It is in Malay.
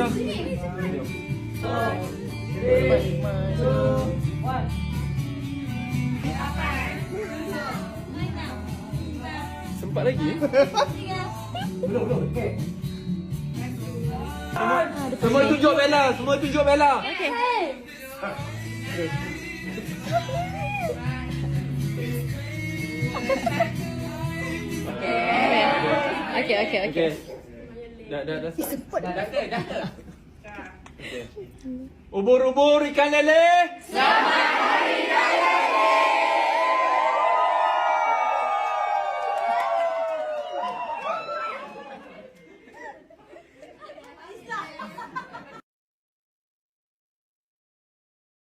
5, 4, 3, 2, 1. Sempat lagi? Belum. Okey. Semua tunjuk Bella, semua tunjuk Bella. Okey. Okey. Dah. Dah ke? Okey. Ubur-ubur ikan lele. Selamat